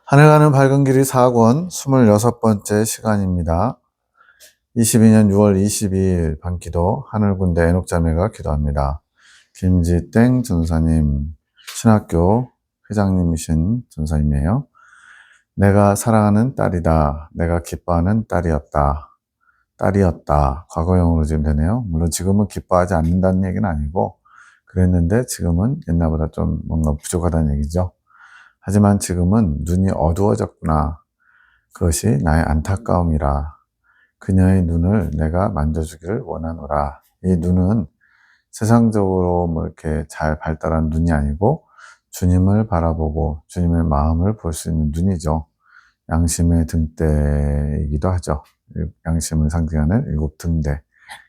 하늘 가는 밝은 길이 4권 26번째 시간입니다. 22년 6월 22일 밤기도 하늘군대 애녹자매가 기도합니다. 김지땡 전사님, 신학교 회장님이신 전사님이에요. 내가 사랑하는 딸이다. 내가 기뻐하는 딸이었다. 과거형으로 지금 되네요. 물론 지금은 기뻐하지 않는다는 얘기는 아니고 그랬는데 지금은 옛날보다 좀 뭔가 부족하다는 얘기죠. 하지만 지금은 눈이 어두워졌구나. 그것이 나의 안타까움이라. 그녀의 눈을 내가 만져주기를 원하노라. 이 눈은 세상적으로 뭐 이렇게 잘 발달한 눈이 아니고 주님을 바라보고 주님의 마음을 볼 수 있는 눈이죠. 양심의 등대이기도 하죠. 양심을 상징하는 7등대.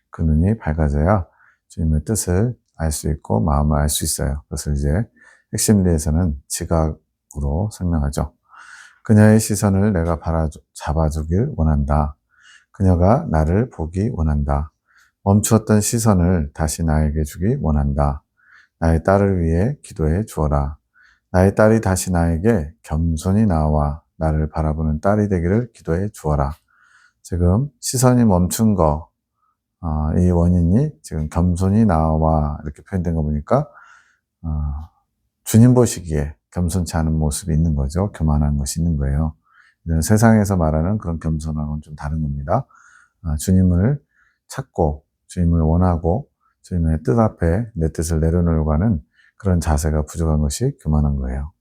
그 눈이 밝아져야 주님의 뜻을 알 수 있고 마음을 알 수 있어요. 그것을 이제 핵심리에서는 지각으로 설명하죠. 그녀의 시선을 내가 잡아주길 원한다. 그녀가 나를 보기 원한다. 멈추었던 시선을 다시 나에게 주기 원한다. 나의 딸을 위해 기도해 주어라. 나의 딸이 다시 나에게 겸손히 나와 나를 바라보는 딸이 되기를 기도해 주어라. 지금 시선이 멈춘 거, 이 원인이 지금 겸손히 나와 이렇게 표현된 거 보니까 주님 보시기에 겸손치 않은 모습이 있는 거죠. 교만한 것이 있는 거예요. 이런 세상에서 말하는 그런 겸손함은 좀 다른 겁니다. 주님을 찾고 주님을 원하고 주님의 뜻 앞에 내 뜻을 내려놓으려고 하는 그런 자세가 부족한 것이 교만한 거예요.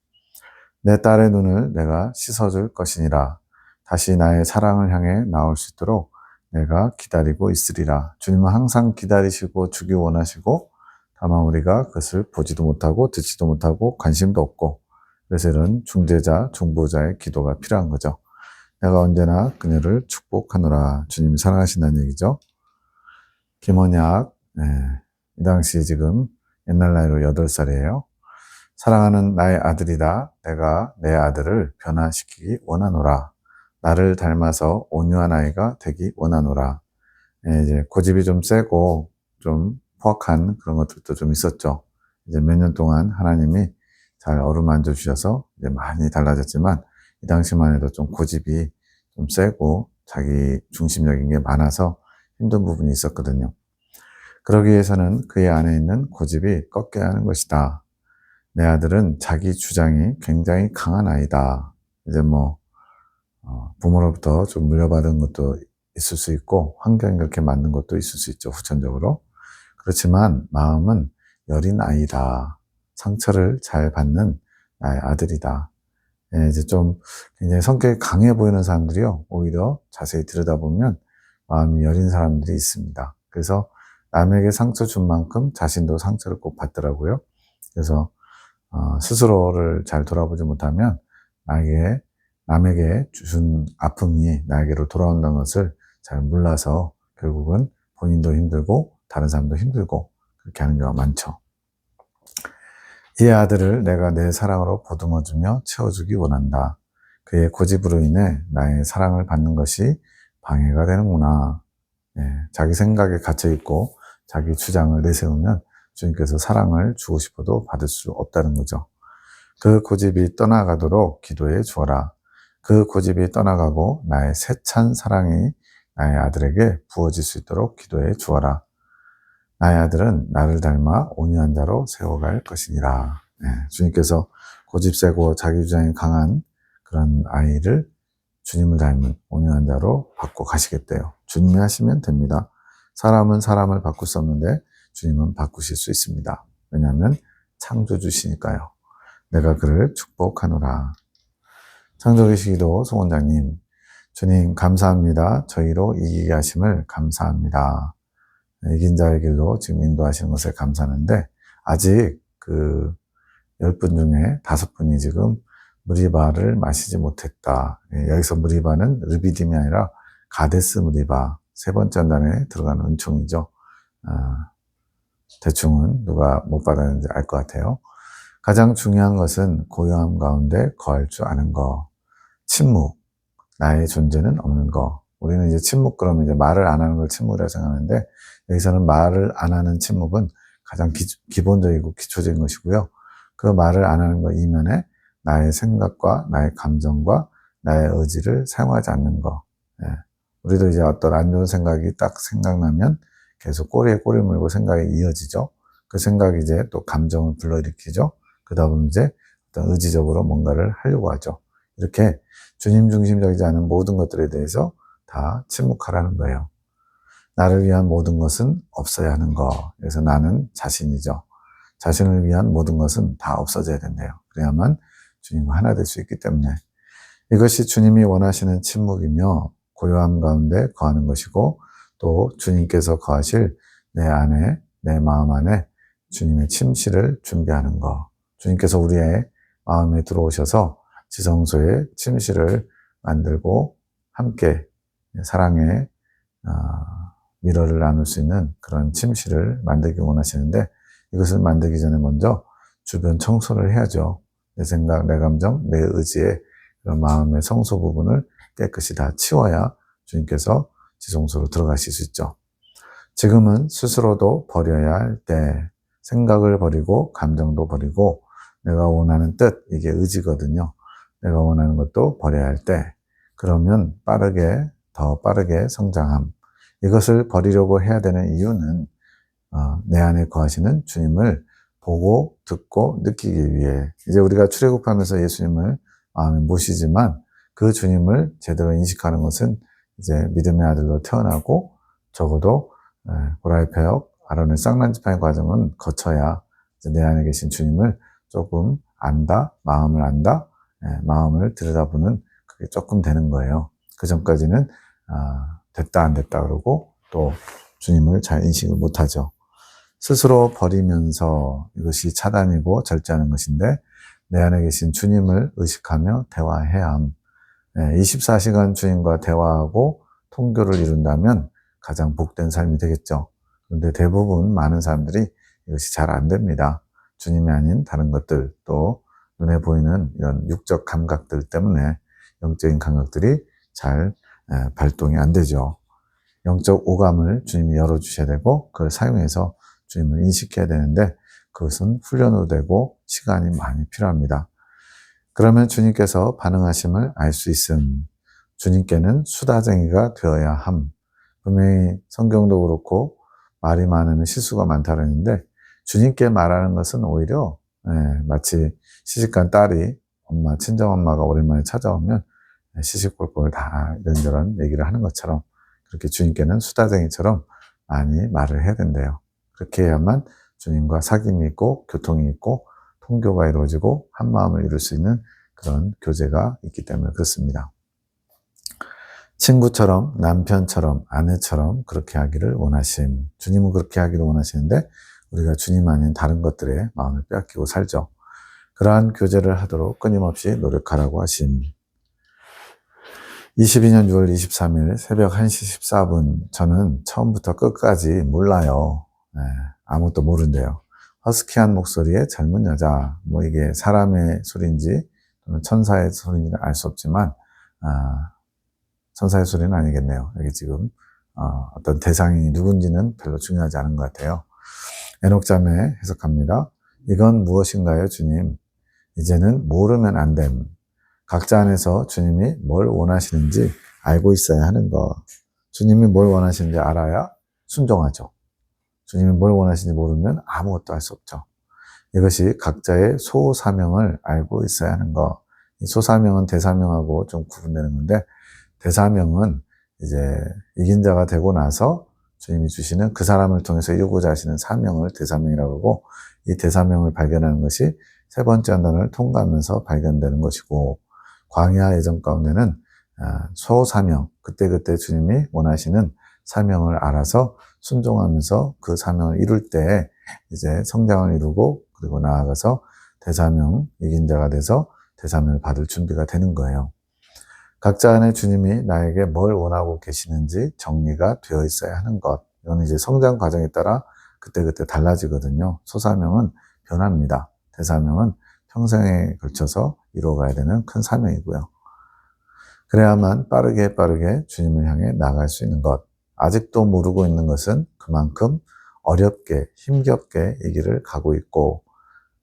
내 딸의 눈을 내가 씻어줄 것이니라. 다시 나의 사랑을 향해 나올 수 있도록 내가 기다리고 있으리라. 주님은 항상 기다리시고 주기 원하시고 다만 우리가 그것을 보지도 못하고 듣지도 못하고 관심도 없고 그래서 이런 중재자, 중보자의 기도가 필요한 거죠. 내가 언제나 그녀를 축복하노라. 주님이 사랑하신다는 얘기죠. 김원약, 이 당시 지금 옛날 나이로 8살이에요. 사랑하는 나의 아들이다. 내가 내 아들을 변화시키기 원하노라. 나를 닮아서 온유한 아이가 되기 원하노라. 이제 고집이 좀 세고 좀 포악한 그런 것들도 좀 있었죠. 이제 몇 년 동안 하나님이 잘 어루만져 주셔서 이제 많이 달라졌지만 이 당시만 해도 좀 고집이 좀 세고 자기 중심적인 게 많아서 힘든 부분이 있었거든요. 그러기 위해서는 그의 안에 있는 고집이 꺾여야 하는 것이다. 내 아들은 자기 주장이 굉장히 강한 아이다. 이제 부모로부터 좀 물려받은 것도 있을 수 있고 환경이 그렇게 맞는 것도 있을 수 있죠. 후천적으로. 그렇지만 마음은 여린 아이다. 상처를 잘 받는 나의 아들이다. 이제 좀 굉장히 성격이 강해 보이는 사람들이요. 오히려 자세히 들여다보면 마음이 여린 사람들이 있습니다. 그래서 남에게 상처 준 만큼 자신도 상처를 꼭 받더라고요. 그래서 스스로를 잘 돌아보지 못하면 남에게 준 아픔이 나에게로 돌아온다는 것을 잘 몰라서 결국은 본인도 힘들고 다른 사람도 힘들고 그렇게 하는 경우가 많죠. 이 아들을 내가 내 사랑으로 보듬어주며 채워주기 원한다. 그의 고집으로 인해 나의 사랑을 받는 것이 방해가 되는구나. 자기 생각에 갇혀있고 자기 주장을 내세우면 주님께서 사랑을 주고 싶어도 받을 수 없다는 거죠. 그 고집이 떠나가도록 기도해 주어라. 그 고집이 떠나가고 나의 세찬 사랑이 나의 아들에게 부어질 수 있도록 기도해 주어라. 나의 아들은 나를 닮아 온유한 자로 세워갈 것이니라. 주님께서 고집세고 자기 주장이 강한 그런 아이를 주님을 닮은 온유한 자로 바꿔 가시겠대요. 주님이 하시면 됩니다. 사람은 사람을 바꿀 수 없는데 주님은 바꾸실 수 있습니다. 왜냐하면 창조주시니까요. 내가 그를 축복하노라. 창조계시 기도 송원장님, 주님 감사합니다. 저희로 이기게 하심을 감사합니다. 이긴 자의 길로 지금 인도하시는 것을 감사하는데 아직 그 10분 중에 5분이 지금 무리바를 마시지 못했다. 여기서 무리바는 르비딤이 아니라 가데스 무리바, 3번째 단에 들어가는 은총이죠. 대충은 누가 못 받았는지 알 것 같아요. 가장 중요한 것은 고요함 가운데 거할 줄 아는 거. 침묵. 나의 존재는 없는 거. 우리는 이제 침묵 그러면 이제 말을 안 하는 걸 침묵이라고 생각하는데 여기서는 말을 안 하는 침묵은 가장 기본적이고 기초적인 것이고요. 그 말을 안 하는 거 이면에 나의 생각과 나의 감정과 나의 의지를 사용하지 않는 거. 예. 우리도 이제 어떤 안 좋은 생각이 딱 생각나면 계속 꼬리에 꼬리 물고 생각이 이어지죠. 그 생각이 이제 또 감정을 불러일으키죠. 그러다 보면 이제 어떤 의지적으로 뭔가를 하려고 하죠. 이렇게 주님 중심적이지 않은 모든 것들에 대해서 다 침묵하라는 거예요. 나를 위한 모든 것은 없어야 하는 거. 그래서 나는 자신이죠. 자신을 위한 모든 것은 다 없어져야 된대요. 그래야만 주님과 하나 될 수 있기 때문에 이것이 주님이 원하시는 침묵이며 고요함 가운데 거하는 것이고 또 주님께서 거하실 내 안에 내 마음 안에 주님의 침실을 준비하는 것. 주님께서 우리의 마음에 들어오셔서 지성소에 침실을 만들고 함께 사랑의 미러를 나눌 수 있는 그런 침실을 만들기 원하시는데 이것을 만들기 전에 먼저 주변 청소를 해야죠. 내 생각, 내 감정, 내 의지의 그런 마음의 성소 부분을 깨끗이 다 치워야 주님께서 지성소로 들어가실 수 있죠. 지금은 스스로도 버려야 할 때 생각을 버리고 감정도 버리고 내가 원하는 뜻, 이게 의지거든요. 내가 원하는 것도 버려야 할 때 그러면 더 빠르게 성장함. 이것을 버리려고 해야 되는 이유는 내 안에 거하시는 주님을 보고 듣고 느끼기 위해 이제 우리가 출애굽하면서 예수님을 마음에 모시지만 그 주님을 제대로 인식하는 것은 이제 믿음의 아들로 태어나고 적어도 고라이페역 아론의 쌍난지파의 과정은 거쳐야 내 안에 계신 주님을 조금 안다, 마음을 안다, 마음을 들여다보는 그게 조금 되는 거예요. 그 전까지는 됐다 안 됐다 그러고 또 주님을 잘 인식을 못하죠. 스스로 버리면서 이것이 차단이고 절제하는 것인데 내 안에 계신 주님을 의식하며 대화해야 함. 24시간 주님과 대화하고 통교를 이룬다면 가장 복된 삶이 되겠죠. 그런데 대부분 많은 사람들이 이것이 잘 안 됩니다. 주님이 아닌 다른 것들 또 눈에 보이는 이런 육적 감각들 때문에 영적인 감각들이 잘 발동이 안 되죠. 영적 오감을 주님이 열어주셔야 되고 그걸 사용해서 주님을 인식해야 되는데 그것은 훈련으로 되고 시간이 많이 필요합니다. 그러면 주님께서 반응하심을 알 수 있음. 주님께는 수다쟁이가 되어야 함. 분명히 성경도 그렇고 말이 많으면 실수가 많다는데 주님께 말하는 것은 오히려 마치 시집간 딸이 친정엄마가 오랜만에 찾아오면 시시콜콜 다 이런저런 얘기를 하는 것처럼 그렇게 주님께는 수다쟁이처럼 많이 말을 해야 된대요. 그렇게 해야만 주님과 사귐이 있고 교통이 있고 통교가 이루어지고 한 마음을 이룰 수 있는 그런 교제가 있기 때문에 그렇습니다. 친구처럼 남편처럼 아내처럼 그렇게 하기를 원하심. 주님은 그렇게 하기를 원하시는데 우리가 주님 아닌 다른 것들에 마음을 빼앗기고 살죠. 그러한 교제를 하도록 끊임없이 노력하라고 하심. 22년 6월 23일 새벽 1시 14분 저는 처음부터 끝까지 몰라요. 아무것도 모른대요. 허스키한 목소리의 젊은 여자, 이게 사람의 소리인지 또는 천사의 소리인지는 알 수 없지만 천사의 소리는 아니겠네요. 여기 지금 어떤 대상이 누군지는 별로 중요하지 않은 것 같아요. 에녹자매 해석합니다. 이건 무엇인가요, 주님? 이제는 모르면 안 됨. 각자 안에서 주님이 뭘 원하시는지 알고 있어야 하는 것. 주님이 뭘 원하시는지 알아야 순종하죠. 주님이 뭘 원하시는지 모르면 아무것도 할 수 없죠. 이것이 각자의 소사명을 알고 있어야 하는 것. 이 소사명은 대사명하고 좀 구분되는 건데, 대사명은 이제 이긴 자가 되고 나서 주님이 주시는 그 사람을 통해서 이루고자 하시는 사명을 대사명이라고 하고, 이 대사명을 발견하는 것이 세 번째 언덕을 통과하면서 발견되는 것이고, 광야 예정 가운데는 소사명, 그때그때 주님이 원하시는 사명을 알아서 순종하면서 그 사명을 이룰 때 이제 성장을 이루고 그리고 나아가서 대사명, 이긴 자가 돼서 대사명을 받을 준비가 되는 거예요. 각자 안에 주님이 나에게 뭘 원하고 계시는지 정리가 되어 있어야 하는 것. 이건 이제 성장 과정에 따라 그때그때 달라지거든요. 소사명은 변합니다. 대사명은 평생에 걸쳐서 이루어가야 되는 큰 사명이고요. 그래야만 빠르게 주님을 향해 나아갈 수 있는 것. 아직도 모르고 있는 것은 그만큼 어렵게 힘겹게 이 길을 가고 있고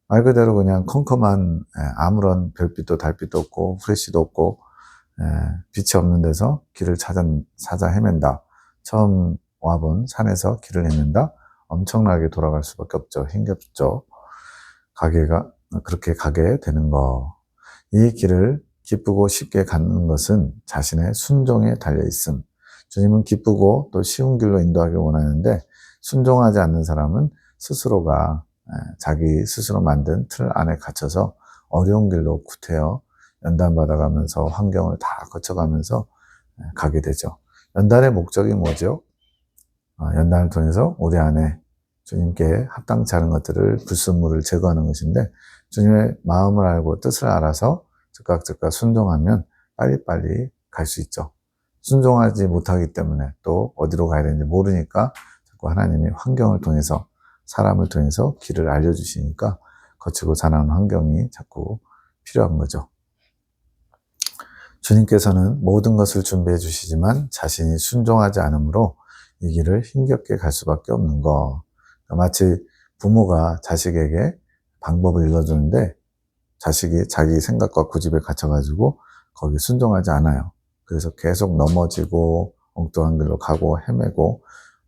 말 그대로 그냥 컴컴한 아무런 별빛도 달빛도 없고 후레쉬도 없고 빛이 없는 데서 길을 찾아 헤맨다. 처음 와본 산에서 길을 헤맨다. 엄청나게 돌아갈 수밖에 없죠. 힘겹죠. 그렇게 가게 되는 거. 이 길을 기쁘고 쉽게 가는 것은 자신의 순종에 달려 있음. 주님은 기쁘고 또 쉬운 길로 인도하길 원하는데 순종하지 않는 사람은 스스로가 자기 스스로 만든 틀 안에 갇혀서 어려운 길로 구태여 연단받아가면서 환경을 다 거쳐가면서 가게 되죠. 연단의 목적이 뭐죠? 연단을 통해서 우리 안에 주님께 합당치 않은 것들을 불순물을 제거하는 것인데 주님의 마음을 알고 뜻을 알아서 즉각 순종하면 빨리빨리 갈 수 있죠. 순종하지 못하기 때문에 또 어디로 가야 되는지 모르니까 자꾸 하나님이 환경을 통해서 사람을 통해서 길을 알려주시니까 거치고 자라는 환경이 자꾸 필요한 거죠. 주님께서는 모든 것을 준비해 주시지만 자신이 순종하지 않으므로 이 길을 힘겹게 갈 수밖에 없는 거. 마치 부모가 자식에게 방법을 일러주는데 자식이 자기 생각과 고집에 갇혀가지고 거기 순종하지 않아요. 그래서 계속 넘어지고 엉뚱한 길로 가고 헤매고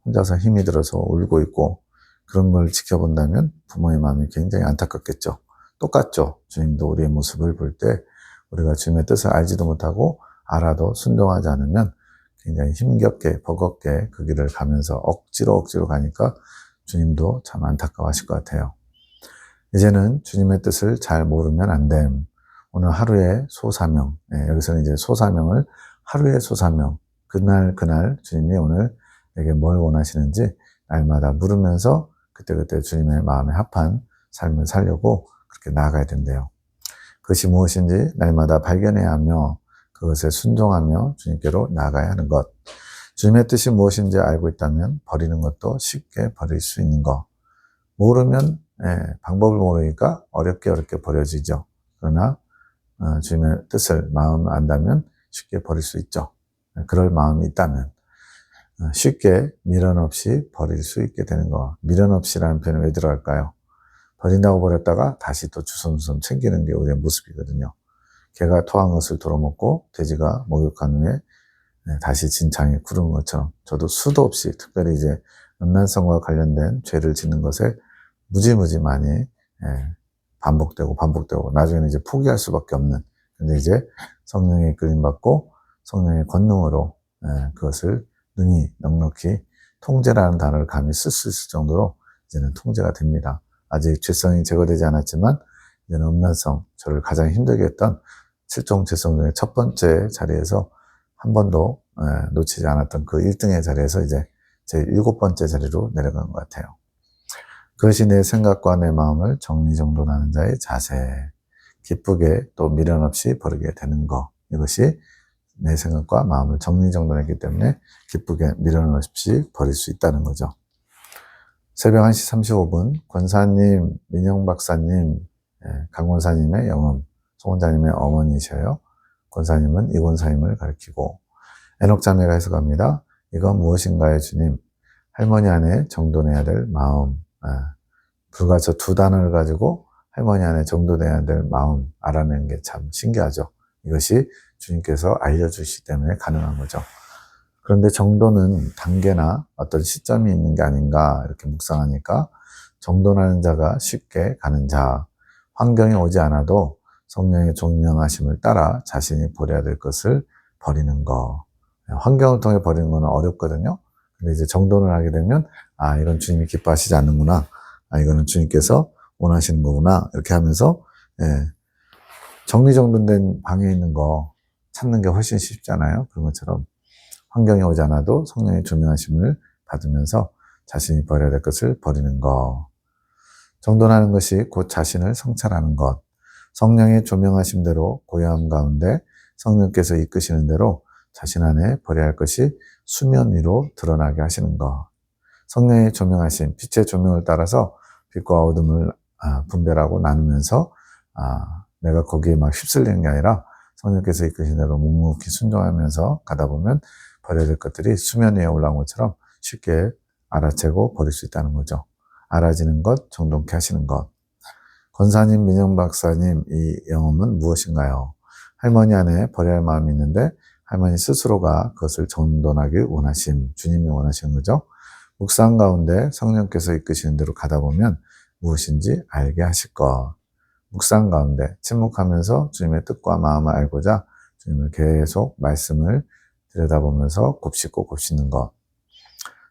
혼자서 힘이 들어서 울고 있고 그런 걸 지켜본다면 부모의 마음이 굉장히 안타깝겠죠. 똑같죠. 주님도 우리의 모습을 볼 때 우리가 주님의 뜻을 알지도 못하고 알아도 순종하지 않으면 굉장히 힘겹게 버겁게 그 길을 가면서 억지로 가니까 주님도 참 안타까워하실 것 같아요. 이제는 주님의 뜻을 잘 모르면 안 됨. 오늘 하루의 소사명, 여기서는 이제 소사명을 하루의 소사명, 그날 주님이 오늘 내게 뭘 원하시는지 날마다 물으면서 그때그때 주님의 마음에 합한 삶을 살려고 그렇게 나아가야 된대요. 그것이 무엇인지 날마다 발견해야 하며 그것에 순종하며 주님께로 나아가야 하는 것. 주님의 뜻이 무엇인지 알고 있다면 버리는 것도 쉽게 버릴 수 있는 것. 모르면 방법을 모르니까 어렵게 버려지죠. 그러나 주님의 뜻을 마음을 안다면 쉽게 버릴 수 있죠. 그럴 마음이 있다면 쉽게 미련 없이 버릴 수 있게 되는 거. 미련 없이라는 표현이 왜 들어갈까요? 버린다고 버렸다가 다시 또 주섬주섬 챙기는 게 우리의 모습이거든요. 개가 토한 것을 돌아먹고 돼지가 목욕한 후에 다시 진창에 구르는 것처럼 저도 수도 없이 특별히 이제 음란성과 관련된 죄를 짓는 것에 무지무지 많이 반복되고 나중에는 이제 포기할 수밖에 없는. 근데 이제 성령의 이끌림 받고 성령의 권능으로 그것을 능히 넉넉히 통제라는 단어를 감히 쓸 수 있을 정도로 이제는 통제가 됩니다. 아직 죄성이 제거되지 않았지만 이제는 음란성, 저를 가장 힘들게 했던 7종 죄성 중에 첫 번째 자리에서 한 번도 놓치지 않았던 그 1등의 자리에서 이제 제 7번째 자리로 내려간 것 같아요. 그것이 내 생각과 내 마음을 정리정돈하는 자의 자세, 기쁘게 또 미련 없이 버리게 되는 것. 이것이 내 생각과 마음을 정리정돈했기 때문에 기쁘게 미련 없이 버릴 수 있다는 거죠. 새벽 1시 35분 권사님, 민영 박사님, 강 권사님의 영음, 송 원장님의 어머니셔요. 권사님은 이 권사님을 가리키고 에녹 자매가 해석합니다. 이건 무엇인가요, 주님? 할머니 안에 정돈해야 될 마음. 불과 저 두 단어를 가지고 할머니 안에 정돈해야 될 마음 알아내는 게 참 신기하죠. 이것이 주님께서 알려주시기 때문에 가능한 거죠. 그런데 정돈은 단계나 어떤 시점이 있는 게 아닌가 이렇게 묵상하니까 정돈하는 자가 쉽게 가는 자, 환경이 오지 않아도 성령의 종명하심을 따라 자신이 버려야 될 것을 버리는 거. 환경을 통해 버리는 거는 어렵거든요. 근데 이제 정돈을 하게 되면 이건 주님이 기뻐하시지 않는구나. 이거는 주님께서 원하시는 거구나. 이렇게 하면서 정리정돈된 방에 있는 거 찾는 게 훨씬 쉽잖아요. 그런 것처럼 환경이 오지 않아도 성령의 조명하심을 받으면서 자신이 버려야 될 것을 버리는 것. 정돈하는 것이 곧 자신을 성찰하는 것. 성령의 조명하심대로 고요함 가운데 성령께서 이끄시는 대로 자신 안에 버려야 할 것이 수면 위로 드러나게 하시는 것. 성령의 조명하심, 빛의 조명을 따라서 빛과 어둠을 분별하고 나누면서 내가 거기에 막 휩쓸리는 게 아니라 성령께서 이끄신 대로 묵묵히 순종하면서 가다 보면 버려야 될 것들이 수면 위에 올라온 것처럼 쉽게 알아채고 버릴 수 있다는 거죠. 알아지는 것, 정돈케 하시는 것. 권사님, 민영 박사님, 이 영험은 무엇인가요? 할머니 안에 버려야 할 마음이 있는데 할머니 스스로가 그것을 정돈하기 원하심, 주님이 원하시는 거죠. 묵상 가운데 성령께서 이끄시는 대로 가다 보면 무엇인지 알게 하실 것. 묵상 가운데 침묵하면서 주님의 뜻과 마음을 알고자 주님을 계속 말씀을 들여다보면서 곱씹고 곱씹는 것.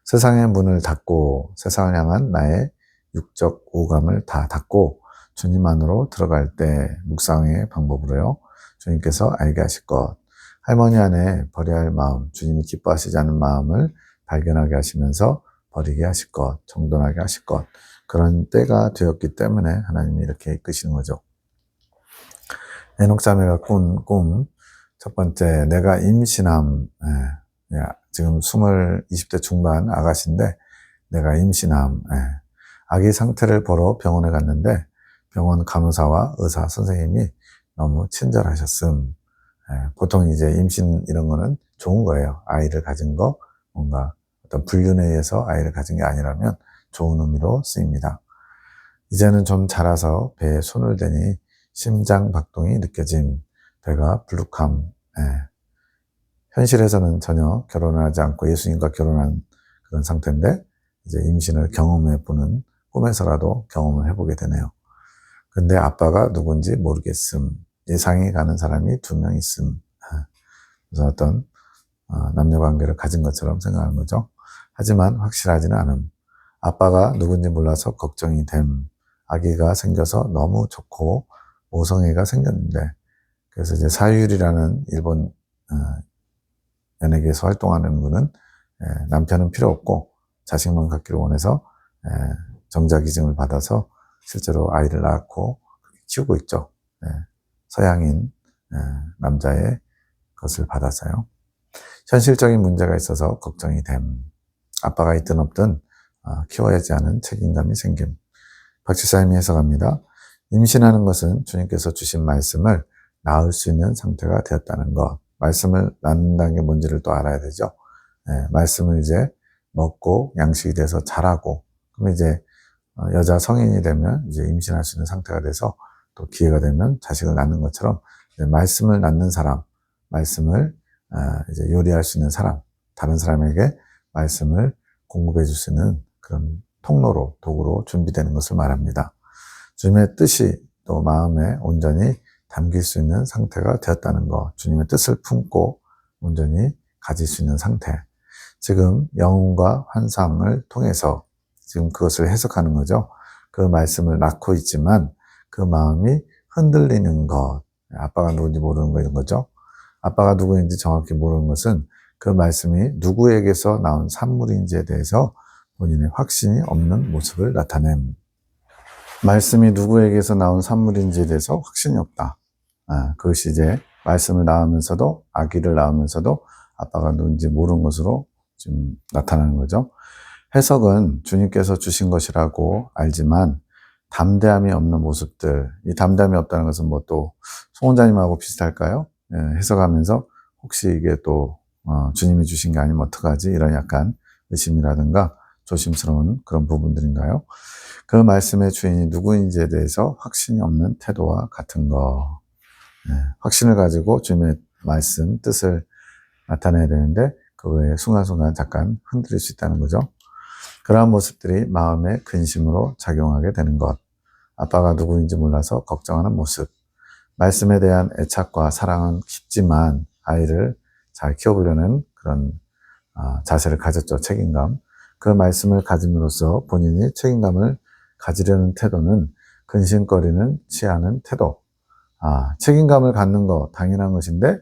세상의 문을 닫고 세상을 향한 나의 육적 오감을 다 닫고 주님 안으로 들어갈 때 묵상의 방법으로요. 주님께서 알게 하실 것. 할머니 안에 버려야 할 마음, 주님이 기뻐하시지 않은 마음을 발견하게 하시면서 버리게 하실 것, 정돈하게 하실 것. 그런 때가 되었기 때문에 하나님이 이렇게 이끄시는 거죠. 에녹 자매가 꾼 꿈. 첫 번째, 내가 임신함. 지금 20대 중반 아가씨인데 내가 임신함. 아기 상태를 보러 병원에 갔는데 병원 간호사와 의사 선생님이 너무 친절하셨음. 보통 이제 임신 이런 거는 좋은 거예요. 아이를 가진 거, 뭔가 어떤 불륜에 의해서 아이를 가진 게 아니라면 좋은 의미로 쓰입니다. 이제는 좀 자라서 배에 손을 대니 심장 박동이 느껴짐. 배가 불룩함. 현실에서는 전혀 결혼을 하지 않고 예수님과 결혼한 그런 상태인데 이제 임신을 경험해 보는 꿈에서라도 경험을 해보게 되네요. 근데 아빠가 누군지 모르겠음. 예상이 가는 사람이 2명 있음. 그래서 어떤 남녀 관계를 가진 것처럼 생각하는 거죠. 하지만 확실하지는 않음. 아빠가 누군지 몰라서 걱정이 됨. 아기가 생겨서 너무 좋고 모성애가 생겼는데 그래서 이제 사유리라는 일본 연예계에서 활동하는 분은 남편은 필요 없고 자식만 갖기를 원해서 정자기증을 받아서 실제로 아이를 낳고 키우고 있죠. 서양인 남자의 것을 받아서요. 현실적인 문제가 있어서 걱정이 됨. 아빠가 있든 없든 키워야지 하는 책임감이 생김. 박지사님이 해석합니다. 임신하는 것은 주님께서 주신 말씀을 낳을 수 있는 상태가 되었다는 것. 말씀을 낳는다는 게 뭔지를 또 알아야 되죠. 말씀을 이제 먹고 양식이 돼서 자라고, 그럼 이제 여자 성인이 되면 이제 임신할 수 있는 상태가 돼서 또 기회가 되면 자식을 낳는 것처럼 말씀을 낳는 사람, 말씀을 이제 요리할 수 있는 사람, 다른 사람에게 말씀을 공급해 줄 수 있는 그런 통로로, 도구로 준비되는 것을 말합니다. 주님의 뜻이 또 마음에 온전히 담길 수 있는 상태가 되었다는 것, 주님의 뜻을 품고 온전히 가질 수 있는 상태. 지금 영혼과 환상을 통해서 지금 그것을 해석하는 거죠. 그 말씀을 낳고 있지만 그 마음이 흔들리는 것. 아빠가 누군지 모르는 거 이런 거죠. 아빠가 누구인지 정확히 모르는 것은 그 말씀이 누구에게서 나온 산물인지에 대해서 본인의 확신이 없는 모습을 나타냄. 말씀이 누구에게서 나온 산물인지에 대해서 확신이 없다. 그것이 이제 말씀을 낳으면서도, 아기를 낳으면서도 아빠가 누군지 모르는 것으로 지금 나타나는 거죠. 해석은 주님께서 주신 것이라고 알지만 담대함이 없는 모습들, 이 담대함이 없다는 것은 뭐 또 송원자님하고 비슷할까요? 해석하면서 혹시 이게 또 주님이 주신 게 아니면 어떡하지? 이런 약간 의심이라든가 조심스러운 그런 부분들인가요? 그 말씀의 주인이 누구인지에 대해서 확신이 없는 태도와 같은 거. 확신을 가지고 주님의 말씀, 뜻을 나타내야 되는데 그거에 순간순간 잠깐 흔들릴 수 있다는 거죠. 그러한 모습들이 마음의 근심으로 작용하게 되는 것. 아빠가 누구인지 몰라서 걱정하는 모습. 말씀에 대한 애착과 사랑은 깊지만 아이를 잘 키워보려는 그런 자세를 가졌죠. 책임감. 그 말씀을 가짐으로써 본인이 책임감을 가지려는 태도는 근심거리는 취하는 태도. 책임감을 갖는 거 당연한 것인데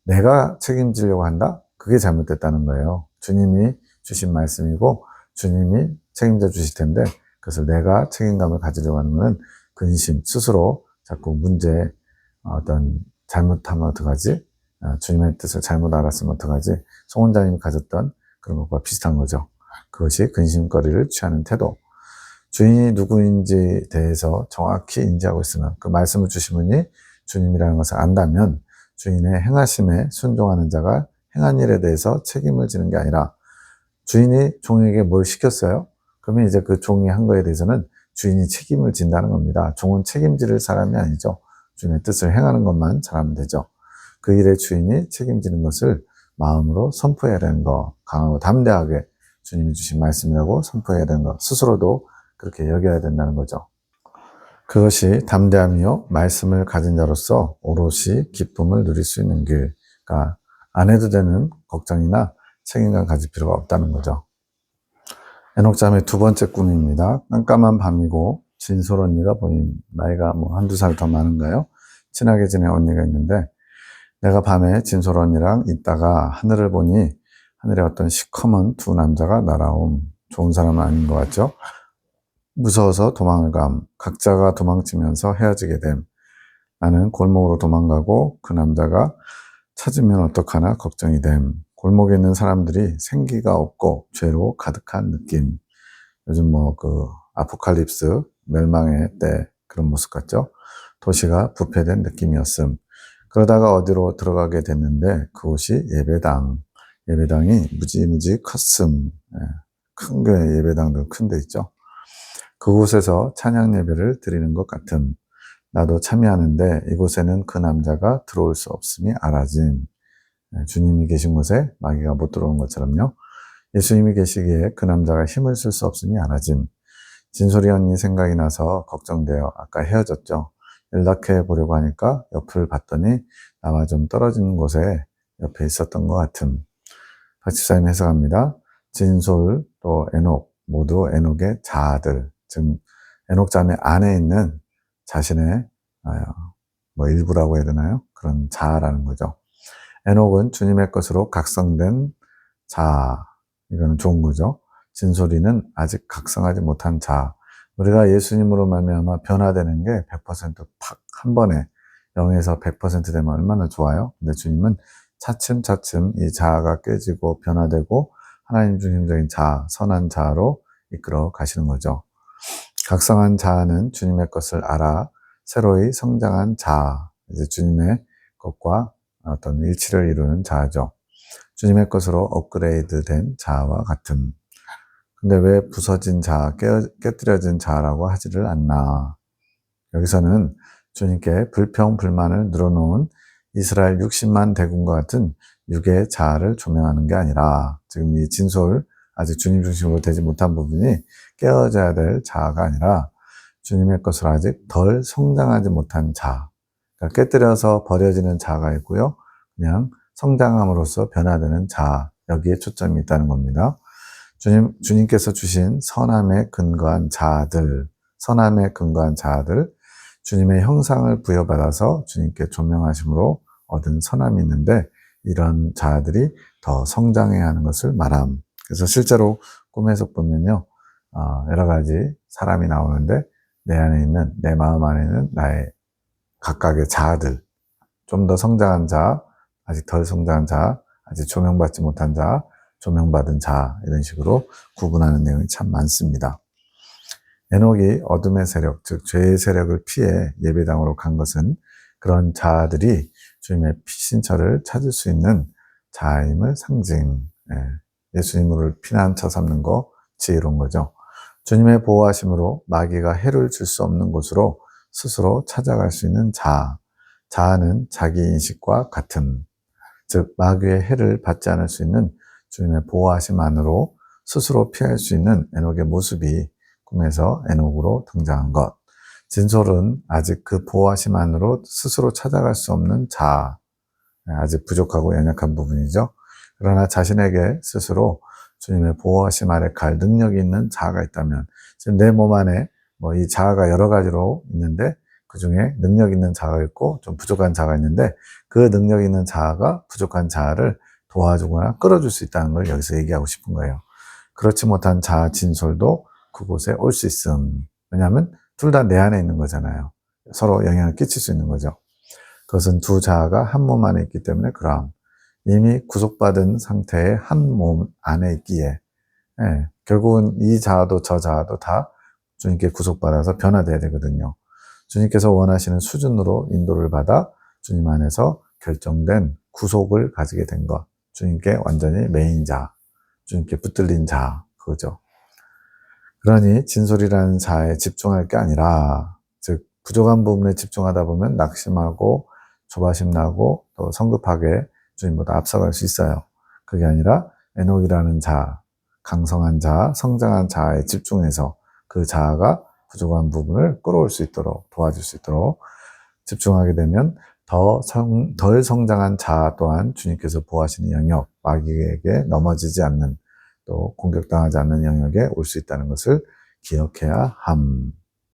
내가 책임지려고 한다? 그게 잘못됐다는 거예요. 주님이 주신 말씀이고 주님이 책임져 주실 텐데 그것을 내가 책임감을 가지려고 하는 것은 근심, 스스로 자꾸 문제, 어떤 잘못하면 어떡하지? 주님의 뜻을 잘못 알았으면 어떡하지? 송원자님이 가졌던 그런 것과 비슷한 거죠. 그것이 근심거리를 취하는 태도. 주인이 누구인지 대해서 정확히 인지하고 있으면 그 말씀을 주신 분이 주님이라는 것을 안다면 주인의 행하심에 순종하는 자가 행한 일에 대해서 책임을 지는 게 아니라 주인이 종에게 뭘 시켰어요? 그러면 이제 그 종이 한 거에 대해서는 주인이 책임을 진다는 겁니다. 종은 책임질 사람이 아니죠. 주인의 뜻을 행하는 것만 잘하면 되죠. 그 일의 주인이 책임지는 것을 마음으로 선포해야 되는 거, 강하고 담대하게 주님이 주신 말씀이라고 선포해야 되는 거, 스스로도 그렇게 여겨야 된다는 거죠. 그것이 담대함이요 말씀을 가진 자로서 오롯이 기쁨을 누릴 수 있는 길. 그러니까 안 해도 되는 걱정이나 책임감 가질 필요가 없다는 거죠. 에녹자매의 두 번째 꿈입니다. 깜깜한 밤이고 진솔 언니가 보인, 나이가 뭐 한두 살 더 많은가요? 친하게 지낸 언니가 있는데, 내가 밤에 진솔 언니랑 있다가 하늘을 보니 하늘에 어떤 시커먼 두 남자가 날아옴. 좋은 사람은 아닌 것 같죠? 무서워서 도망을 감. 각자가 도망치면서 헤어지게 됨. 나는 골목으로 도망가고 그 남자가 찾으면 어떡하나 걱정이 됨. 골목에 있는 사람들이 생기가 없고 죄로 가득한 느낌. 요즘 아포칼립스, 멸망의 때 그런 모습 같죠? 도시가 부패된 느낌이었음. 그러다가 어디로 들어가게 됐는데 그곳이 예배당. 예배당이 무지무지 컸음. 큰 교회 예배당도 큰 데 있죠. 그곳에서 찬양 예배를 드리는 것 같음. 나도 참여하는데 이곳에는 그 남자가 들어올 수 없음이 알아짐. 주님이 계신 곳에 마귀가 못 들어오는 것처럼요. 예수님이 계시기에 그 남자가 힘을 쓸 수 없음이 알아짐. 진솔이 언니 생각이 나서 걱정되어 아까 헤어졌죠. 연락해 보려고 하니까 옆을 봤더니 나와 좀 떨어진 곳에 옆에 있었던 것 같음. 박집사님 해석합니다. 진솔 또 에녹 모두 에녹의 자아들, 즉 에녹 자매 안에 있는 자신의 일부라고 해야 되나요? 그런 자아라는 거죠. 에녹은 주님의 것으로 각성된 자아, 이거는 좋은 거죠. 진솔이는 아직 각성하지 못한 자아. 우리가 예수님으로 말미암아 변화되는 게 100%팍 한 번에 0에서 100% 되면 얼마나 좋아요. 근데 주님은 차츰차츰 이 자아가 깨지고 변화되고 하나님 중심적인 자아, 선한 자아로 이끌어 가시는 거죠. 각성한 자아는 주님의 것을 알아 새로이 성장한 자아, 이제 주님의 것과 어떤 일치를 이루는 자아죠. 주님의 것으로 업그레이드된 자아와 같음. 근데 왜 부서진 자아, 깨뜨려진 자아라고 하지를 않나. 여기서는 주님께 불평, 불만을 늘어놓은 이스라엘 60만 대군과 같은 육의 자아를 조명하는 게 아니라, 지금 이 진솔, 아직 주님 중심으로 되지 못한 부분이 깨어져야 될 자아가 아니라 주님의 것으로 아직 덜 성장하지 못한 자아. 그러니까 깨뜨려서 버려지는 자아가 있고요. 그냥 성장함으로써 변화되는 자아. 여기에 초점이 있다는 겁니다. 주님께서 주신 선함에 근거한 자아들, 주님의 형상을 부여받아서 주님께 조명하심으로 얻은 선함이 있는데, 이런 자아들이 더 성장해야 하는 것을 말함. 그래서 실제로 꿈에서 보면요, 여러 가지 사람이 나오는데, 내 마음 안에 있는 나의 각각의 자아들, 좀 더 성장한 자아, 아직 덜 성장한 자아, 아직 조명받지 못한 자아, 조명받은 자아, 이런 식으로 구분하는 내용이 참 많습니다. 에녹이 어둠의 세력, 즉 죄의 세력을 피해 예배당으로 간 것은 그런 자아들이 주님의 피신처를 찾을 수 있는 자아임을 상징, 예수님을 피난처 삼는 거 지혜로운 거죠. 주님의 보호하심으로 마귀가 해를 줄 수 없는 곳으로 스스로 찾아갈 수 있는 자아. 자아는 자기인식과 같음, 즉 마귀의 해를 받지 않을 수 있는 주님의 보호하심 안으로 스스로 피할 수 있는 에녹의 모습이 꿈에서 에녹으로 등장한 것. 진솔은 아직 그 보호하심 안으로 스스로 찾아갈 수 없는 자아, 아직 부족하고 연약한 부분이죠. 그러나 자신에게 스스로 주님의 보호하심 아래 갈 능력이 있는 자아가 있다면, 지금 내 몸 안에 이 자아가 여러 가지로 있는데 그 중에 능력 있는 자아가 있고 좀 부족한 자아가 있는데, 그 능력 있는 자아가 부족한 자아를 도와주거나 끌어줄 수 있다는 걸 여기서 얘기하고 싶은 거예요. 그렇지 못한 자아 진솔도 그곳에 올 수 있음. 왜냐하면 둘 다 내 안에 있는 거잖아요. 서로 영향을 끼칠 수 있는 거죠. 그것은 두 자아가 한 몸 안에 있기 때문에 그럼 이미 구속받은 상태의 한 몸 안에 있기에, 결국은 이 자아도 저 자아도 다 주님께 구속받아서 변화돼야 되거든요. 주님께서 원하시는 수준으로 인도를 받아 주님 안에서 결정된 구속을 가지게 된 것, 주님께 완전히 메인 자, 주님께 붙들린 자, 그거죠. 그러니 진솔이라는 자에 집중할 게 아니라, 즉 부족한 부분에 집중하다 보면 낙심하고 조바심 나고 또 성급하게 주님보다 앞서갈 수 있어요. 그게 아니라 에녹이라는 자, 강성한 자, 성장한 자에 집중해서 그 자아가 부족한 부분을 끌어올 수 있도록, 도와줄 수 있도록 집중하게 되면 덜 성장한 자아 또한 주님께서 보호하시는 영역, 마귀에게 넘어지지 않는, 또 공격당하지 않는 영역에 올 수 있다는 것을 기억해야 함.